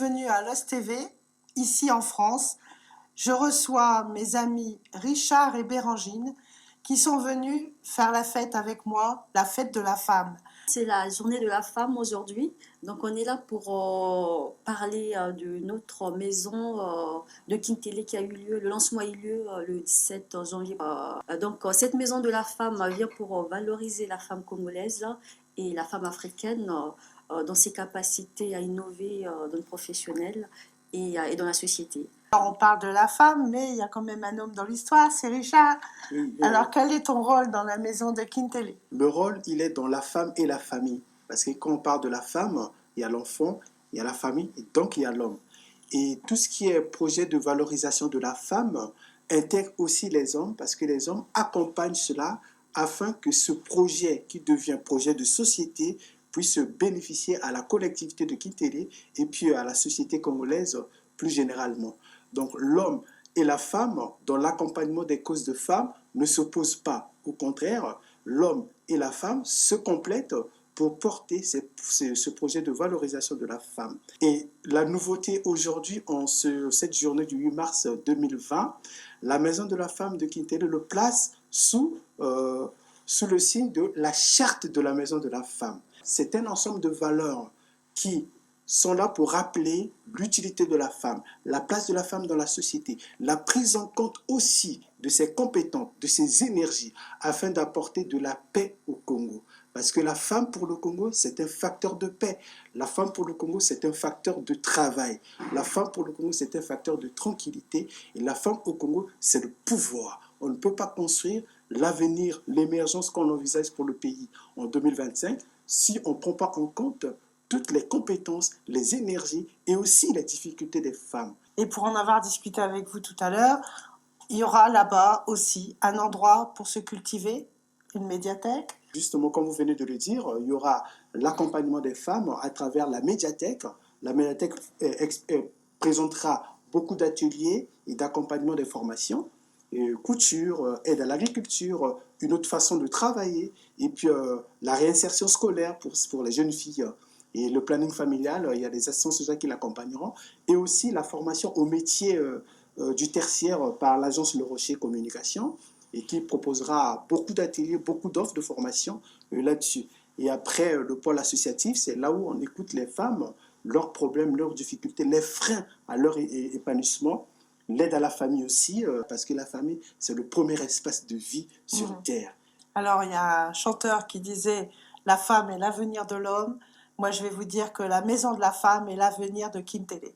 bienvenue à Lost TV, ici en France. Je reçois mes amis Richard et Bérangine qui sont venus faire la fête avec moi, la fête de la femme. C'est la journée de la femme aujourd'hui, donc on est là pour parler de notre maison de Kintélé qui a eu lieu, le lancement a eu lieu le 17 janvier. Cette maison de la femme vient pour valoriser la femme congolaise et la femme africaine dans ses capacités à innover dans le professionnel et dans la société. Alors, on parle de la femme, mais il y a quand même un homme dans l'histoire, c'est Richard. Oui, Alors, quel est ton rôle dans la maison de Kintélé? le rôle, il est dans la femme et la famille. Parce que quand on parle de la femme, il y a l'enfant, il y a la famille, et donc il y a l'homme. Et tout ce qui est projet de valorisation de la femme intègre aussi les hommes, parce que les hommes accompagnent cela afin que ce projet, qui devient projet de société, puisse bénéficier à la collectivité de Kintélé et puis à la société congolaise plus généralement. Donc l'homme et la femme, dans l'accompagnement des causes de femmes, ne s'opposent pas. Au contraire, l'homme et la femme se complètent pour porter ce projet de valorisation de la femme. Et la nouveauté aujourd'hui, en cette journée du 8 mars 2020, la Maison de la Femme de Kintélé le place sous le signe de la charte de la Maison de la Femme. C'est un ensemble de valeurs qui sont là pour rappeler l'utilité de la femme, la place de la femme dans la société, la prise en compte aussi de ses compétences, de ses énergies, afin d'apporter de la paix au Congo. Parce que la femme pour le Congo, c'est un facteur de paix. La femme pour le Congo, c'est un facteur de travail. La femme pour le Congo, c'est un facteur de tranquillité. Et la femme au Congo, c'est le pouvoir. On ne peut pas construire l'avenir, l'émergence qu'on envisage pour le pays en 2025 si on ne prend pas en compte toutes les compétences, les énergies et aussi les difficultés des femmes. Et pour en avoir discuté avec vous tout à l'heure, il y aura là-bas aussi un endroit pour se cultiver, une médiathèque. Justement, comme vous venez de le dire, il y aura l'accompagnement des femmes à travers la médiathèque. La médiathèque présentera beaucoup d'ateliers et d'accompagnement des formations, couture, aide à l'agriculture, une autre façon de travailler, et puis la réinsertion scolaire pour les jeunes filles. Et le planning familial, il y a des assistances sociales qui l'accompagneront, et aussi la formation au métier du tertiaire par l'agence Le Rocher Communication, et qui proposera beaucoup d'ateliers, beaucoup d'offres de formation là-dessus. Et après, le pôle associatif, c'est là où on écoute les femmes, leurs problèmes, leurs difficultés, les freins à leur épanouissement, l'aide à la famille aussi, parce que la famille, c'est le premier espace de vie sur Terre. Alors, il y a un chanteur qui disait « La femme est l'avenir de l'homme ». Moi, je vais vous dire que la maison de la femme est l'avenir de Kintélé.